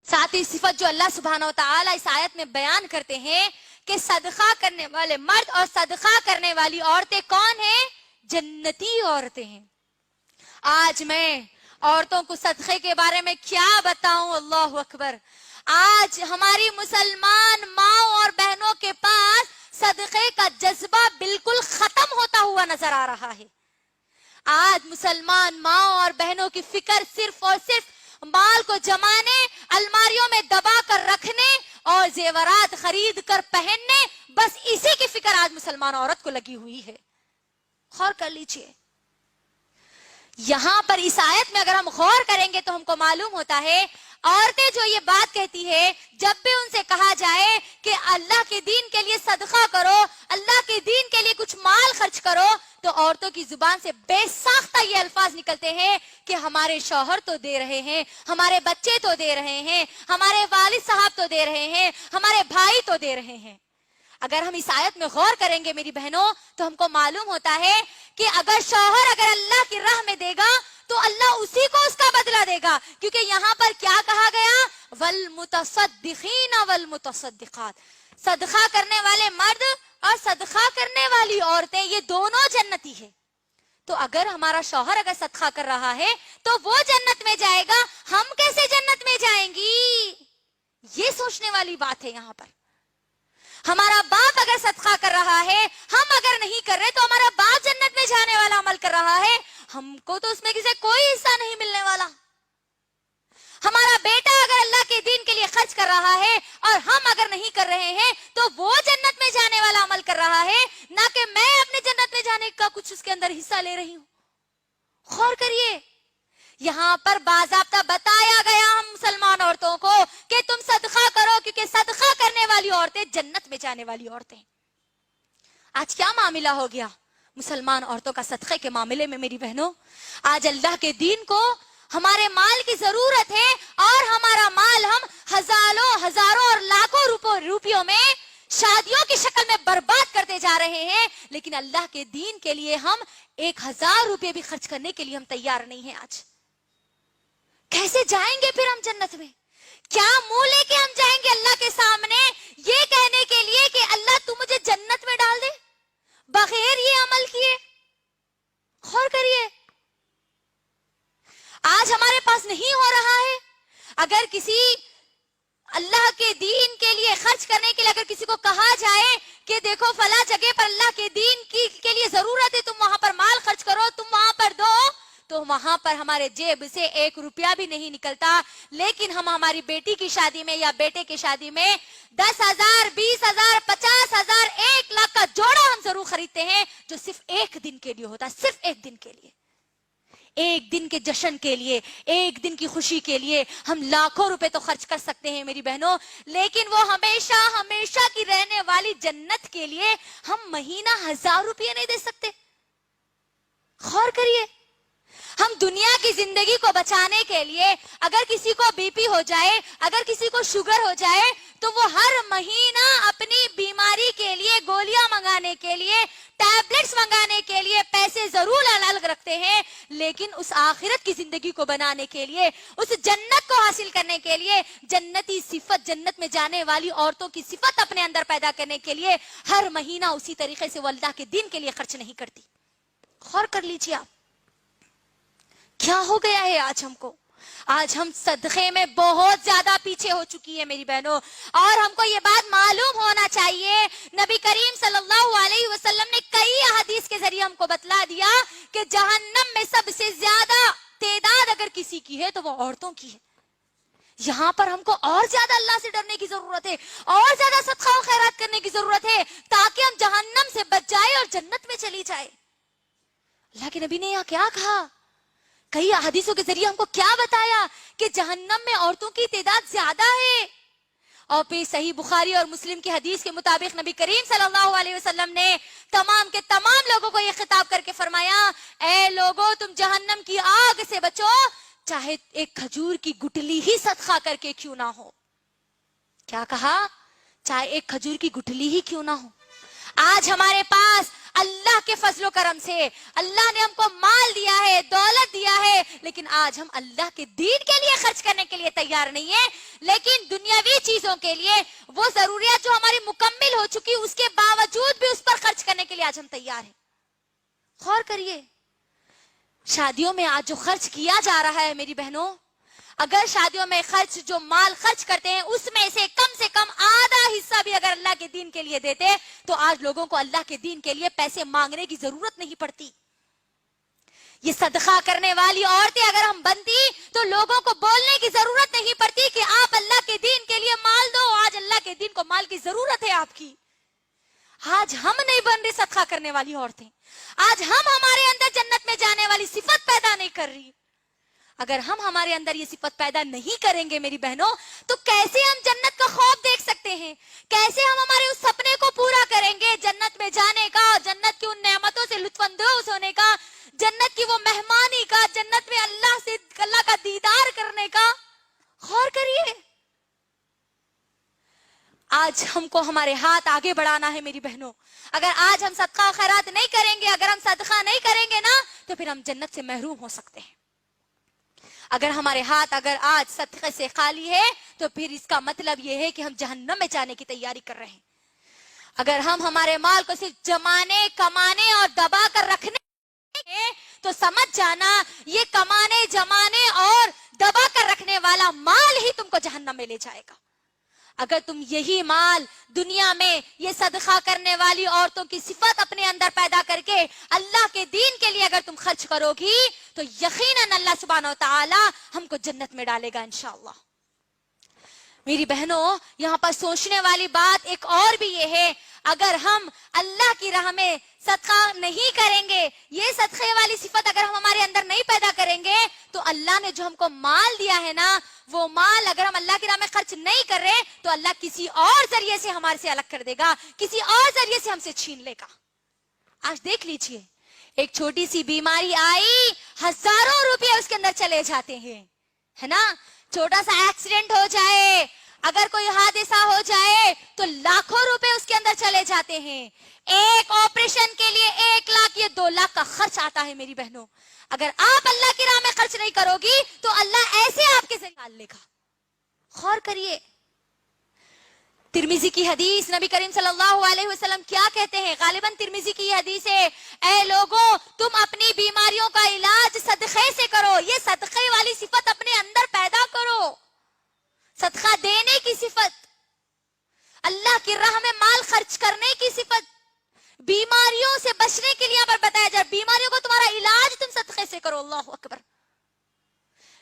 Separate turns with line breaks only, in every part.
सातवीं सिफत जो अल्लाह सुब्हानहू व तआला इस आयत में बयान करते हैं कि सदका करने वाले मर्द और सदका करने वाली औरतें कौन हैं? जन्नती औरतें हैं। आज मैं औरतों को सदक़े के बारे में क्या बताऊं, अल्लाह अकबर। आज हमारी मुसलमान माँ और बहनों के पास सदक़े का जज्बा बिल्कुल खत्म होता हुआ नजर आ रहा है। आज मुसलमान माँ और बहनों की फिक्र सिर्फ और सिर्फ माल को जमाने, अलमारियों में दबा कर रखने और जेवरात खरीद कर पहनने, बस इसी की फिक्र आज मुसलमान औरत को लगी हुई है। गौर कर लीजिए, यहां पर इस आयत में अगर हम गौर करेंगे तो हमको मालूम होता है औरतें जो ये बात कहती है, जब भी उनसे कहा जाए कि अल्लाह के दीन के लिए सदका करो, अल्लाह के दीन के लिए कुछ माल खर्च करो, तो औरतों की जुबान से बेसाख्ता ये अल्फाज निकलते हैं कि हमारे शौहर तो दे रहे हैं, हमारे बच्चे तो दे रहे हैं, हमारे वालिद साहब तो दे रहे हैं, हमारे भाई तो दे रहे हैं। अगर हम इस आयत में गौर करेंगे मेरी बहनों, तो हमको मालूम होता है कि अगर शौहर अगर अल्लाह की राह में देगा तो अल्लाह उसी को उसका बदला देगा, क्योंकि यहाँ पर क्या कहा गया? वल मुतसद्दिकीन वल मुतसद्दिकात, सदका करने वाले मर्द और सदका करने वाली औरतें, ये दोनों जन्नती है। तो अगर हमारा शौहर अगर सदका कर रहा है तो वो जन्नत में जाएगा, हम कैसे जन्नत में जाएंगी? ये सोचने वाली बात है यहाँ पर। हमारा बाप अगर सदका कर रहा है, हम अगर नहीं कर रहे, तो हमारा बाप जन्नत में जाने वाला अमल कर रहा है, हमको तो उसमें किसी कोई हिस्सा नहीं मिलने वाला। हमारा बेटा अगर अल्लाह के दीन के लिए खर्च कर रहा है और हम अगर नहीं कर रहे हैं, तो वो जन्नत में जाने वाला अमल कर रहा है, ना कि मैं अपने जन्नत में जाने का कुछ उसके अंदर हिस्सा ले रही हूं। गौर करिए, यहाँ पर बाज़ाब्ता बताया गया हम मुसलमान औरतों को कि तुम सदका करो, क्योंकि सदका करने वाली औरतें जन्नत में जाने वाली औरतें। आज क्या मामला हो गया मुसलमान औरतों का सदक़े के मामले में मेरी बहनों? आज अल्लाह के दीन को हमारे माल की जरूरत है और हमारा माल हम हजारों और लाखों रुपयों में शादियों की शक्ल में बर्बाद करते जा रहे हैं, लेकिन अल्लाह के दीन के लिए हम 1000 रुपये भी खर्च करने के लिए हम तैयार नहीं है। आज कैसे जाएंगे फिर हम जन्नत में? क्या मुंह लेके हम जाएंगे अल्लाह के सामने ये कहने के लिए कि अल्लाह तू मुझे जन्नत में डाल दे, बगैर ये अमल किए? गौर करिए, आज हमारे पास नहीं हो रहा है। अगर किसी अल्लाह के दीन के लिए खर्च करने के लिए अगर किसी को कहा जाए कि देखो फला जगह पर अल्लाह के दीन के लिए जरूरत है, तुम वहां पर माल खर्च करो, तुम वहां पर दो, तो वहां पर हमारे जेब से 1 रुपया भी नहीं निकलता। लेकिन हम हमारी बेटी की शादी में या बेटे की शादी में 10,000, 20,000, 50,000, 1 लाख का जोड़ा हम जरूर खरीदते हैं, जो सिर्फ 1 दिन के लिए होता है, सिर्फ 1 दिन के लिए, 1 दिन के जश्न के लिए, 1 दिन की खुशी के लिए हम लाखों रुपए तो खर्च कर सकते हैं मेरी बहनों, लेकिन वो हमेशा हमेशा की रहने वाली जन्नत के लिए हम महीना 1000 रुपये नहीं दे सकते। गौर करिए, हम दुनिया की जिंदगी को बचाने के लिए अगर किसी को बीपी हो जाए, अगर किसी को शुगर हो जाए, तो वो हर महीना अपनी बीमारी के लिए गोलियां मंगाने के लिए, टैबलेट्स मंगाने के लिए पैसे जरूर अलग रखते हैं, लेकिन उस आखिरत की जिंदगी को बनाने के लिए, उस जन्नत को हासिल करने के लिए, जन्नती सिफत, जन्नत में जाने वाली औरतों की सिफत अपने अंदर पैदा करने के लिए हर महीना उसी तरीके से वो अल्लाह के दीन के लिए खर्च नहीं करती। गौर कर लीजिए आप, क्या हो गया है आज हमको? आज हम सदक़े में बहुत ज्यादा पीछे हो चुकी है मेरी बहनों, और हमको ये बात मालूम होना चाहिए। नबी करीम सल्लल्लाहु अलैहि वसल्लम ने कई हदीस के जरिए हमको बतला दिया कि जहन्नम में सबसे ज्यादा तादाद अगर किसी की है तो वो औरतों की है। यहाँ पर हमको और ज्यादा अल्लाह से डरने की जरूरत है, और ज्यादा सदका और खैरात करने की जरूरत है, ताकि हम जहन्नम से बच जाए और जन्नत में चली जाए। अल्लाह के नबी ने यहाँ क्या कहा? कई हदीसों के जरिए हमको क्या बताया कि जहन्नम में औरतों की तादाद ज्यादा है। और फिर सही बुखारी और मुस्लिम की हदीस के मुताबिक नबी करीम सल्लल्लाहु अलैहि वसल्लम ने तमाम के तमाम लोगों को यह खिताब करके फरमाया, ए लोगों, तुम जहन्नम की आग से बचो, चाहे एक खजूर की गुठली ही सदका करके क्यों ना हो। क्या कहा? चाहे एक खजूर की गुठली ही क्यों ना हो। आज हमारे पास अल्लाह के फजलो करम से अल्लाह ने हमको माल दिया है, दौलत दिया है, लेकिन आज हम अल्लाह के दीन के लिए खर्च करने के लिए तैयार नहीं है। لیکن دنیاوی چیزوں کے لیے وہ ضروریات جو ہماری مکمل ہو چکی اس کے باوجود بھی اس پر خرچ کرنے کے لیے آج ہم تیار ہیں. غور کریے شادیوں میں آج جو خرچ کیا جا رہا ہے میری بہنوں, اگر شادیوں میں خرچ جو مال خرچ کرتے ہیں اس میں سے کم آدھا حصہ بھی اگر اللہ کے دین کے لیے دیتے تو آج لوگوں کو اللہ کے دین کے لیے پیسے مانگنے کی ضرورت نہیں پڑتی. یہ صدقہ کرنے والی عورتیں اگر ہم بنتی تو لوگوں کو بولنے کی ضرورت نہیں پڑتی کہ آپ اللہ کے دین کے لیے مال دو. آج اللہ کے دین کو مال کی ضرورت ہے آپ کی. آج ہم نہیں بن رہے صدقہ کرنے والی عورتیں, آج ہم ہمارے اندر جنت میں جانے والی صفت پیدا نہیں کر رہی. اگر ہم ہمارے اندر یہ صفت پیدا نہیں کریں گے میری بہنوں تو کیسے ہم جنت کا خوف دیکھ سکتے ہیں, کیسے ہم ہمارے اس سپنے کو پورا کریں گے جنت میں جانے کا, جنت کی ان نعمتوں سے لطف اندوز ہونے کا, جنت کی وہ مہمانی کا, جنت میں اللہ کا دیدار کرنے کا. غور کریے آج ہم کو ہمارے ہاتھ آگے بڑھانا ہے میری بہنوں. اگر آج ہم صدقہ و خیرات نہیں کریں گے, اگر ہم صدقہ نہیں کریں گے نا تو پھر ہم جنت سے محروم ہو سکتے ہیں. اگر ہمارے ہاتھ اگر آج صدقے سے خالی ہے تو پھر اس کا مطلب یہ ہے کہ ہم جہنم میں جانے کی تیاری کر رہے ہیں. اگر ہم ہمارے مال کو صرف جمانے, کمانے اور دبا کر رکھنے تو سمجھ جانا یہ کمانے, جمانے اور دبا کر رکھنے والا مال ہی تم کو جہنم میں لے جائے گا. اگر تم یہی مال دنیا میں یہ صدقہ کرنے والی عورتوں کی صفت اپنے اندر پیدا کر کے اللہ کے دین کے لیے اگر تم خرچ کرو گی تو یقیناً اللہ سبحانہ و تعالی ہم کو جنت میں ڈالے گا انشاءاللہ. میری بہنوں یہاں پر سوچنے والی بات ایک اور بھی یہ ہے, اگر ہم اللہ کی راہ میں صدقہ نہیں کریں گے, یہ صدقے والی صفت اگر ہم ہمارے اندر نہیں پیدا کریں گے تو اللہ نے جو ہم کو مال دیا ہے نا وہ مال اگر ہم اللہ کی راہ میں خرچ نہیں کر رہے تو اللہ کسی اور ذریعے سے ہمارے سے الگ کر دے گا, کسی اور ذریعے سے ہم سے چھین لے گا. آج دیکھ لیجئے ایک چھوٹی سی بیماری آئی, ہزاروں روپے اس کے اندر چلے جاتے ہیں, ہے نا. چھوٹا سا ایکسیڈنٹ ہو جائے, اگر کوئی حادثہ ہو جائے تو لاکھوں روپے اس کے اندر چلے جاتے ہیں. ایک آپریشن کے لیے 1 لاکھ یا 2 لاکھ کا خرچ آتا ہے میری بہنوں. اگر آپ اللہ کی راہ میں خرچ نہیں کرو گی تو اللہ ایسے آپ کے ذریعے نکال لے گا. غور کریے ترمذی کی حدیث, نبی کریم صلی اللہ علیہ وسلم کیا کہتے ہیں, غالباً ترمذی کی حدیث ہے, اے لوگوں تم اپنی بیماریوں کا علاج صدقے سے کرو. یہ صدقے والی صفت اپنے اندر پیدا کرو, صدقہ دینے کی صفت, اللہ کی راہ میں مال خرچ کرنے کی صفت, بیماریوں سے بچنے کے لیے یہاں پر بتایا جائے, بیماریوں کو تمہارا علاج تم صدقے سے کرو. اللہ اکبر.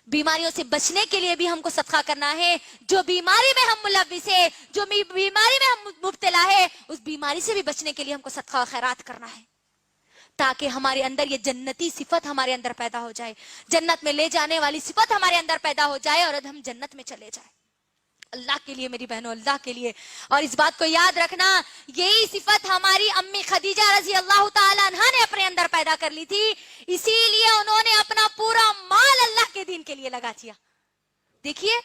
بیماریوں سے بچنے کے لیے بھی ہم کو صدقہ کرنا ہے. جو بیماری میں ہم ملوث ہے, جو بیماری میں ہم مبتلا ہے, اس بیماری سے بھی بچنے کے لیے ہم کو صدقہ و خیرات کرنا ہے تاکہ ہمارے اندر یہ جنتی صفت ہمارے اندر پیدا ہو جائے, جنت میں لے جانے والی صفت ہمارے اندر پیدا ہو جائے اور ہم جنت میں چلے جائیں. اللہ کے لیے میری بہنوں, اللہ کے لیے. اور اس بات کو یاد رکھنا یہی صفت ہماری امی خدیجہ رضی اللہ تعالی عنہا نے اپنے اندر پیدا کر لی تھی, اسی لیے انہوں نے اپنا پورا مال اللہ کے دین کے لیے لگا دیا. دیکھیے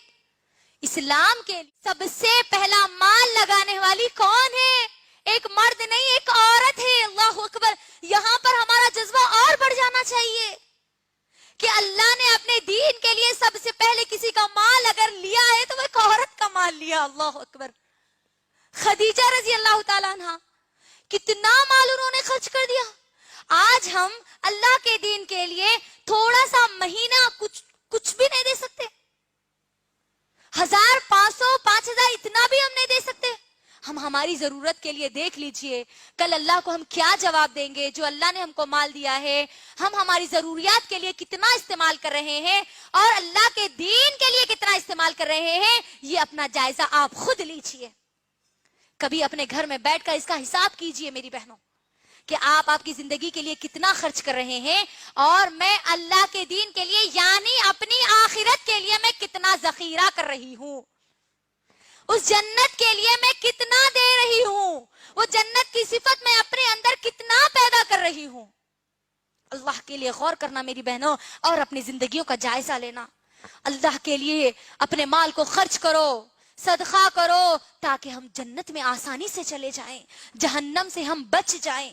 اسلام کے سب سے پہلا مال لگانے والی کون ہے؟ ایک مرد نہیں, ایک عورت ہے. اللہ اکبر. یہاں پر ہمارا جذبہ اور بڑھ جانا چاہیے کہ اللہ نے اپنے دین کے لیے سب سے پہلے کسی کا مال اگر لیا ہے تو وہ ایک عورت کا مال لیا. اللہ اکبر. خدیجہ رضی اللہ تعالیٰ عنہ کتنا مال انہوں نے خرچ کر دیا. آج ہم اللہ کے دین کے لیے تھوڑا سا مہینہ کچھ بھی نہیں دے سکتے, 1000, 500, 5000 اتنا بھی ہم نہیں دے سکتے. ہم ہماری ضرورت کے لیے دیکھ لیجئے کل اللہ کو ہم کیا جواب دیں گے. جو اللہ نے ہم کو مال دیا ہے ہم ہماری ضروریات کے لیے کتنا استعمال کر رہے ہیں اور اللہ کے دین کے لیے کتنا استعمال کر رہے ہیں, یہ اپنا جائزہ آپ خود لیجئے. کبھی اپنے گھر میں بیٹھ کر اس کا حساب کیجئے میری بہنوں کہ آپ کی زندگی کے لیے کتنا خرچ کر رہے ہیں اور میں اللہ کے دین کے لیے یعنی اپنی آخرت کے لیے میں کتنا ذخیرہ کر رہی ہوں, اس جنت کے لیے میں کتنا دے رہی ہوں, وہ جنت کی صفت میں اپنے اندر کتنا پیدا کر رہی ہوں. اللہ کے لیے غور کرنا میری بہنوں اور اپنی زندگیوں کا جائزہ لینا. اللہ کے لیے اپنے مال کو خرچ کرو, صدقہ کرو تاکہ ہم جنت میں آسانی سے چلے جائیں, جہنم سے ہم بچ جائیں.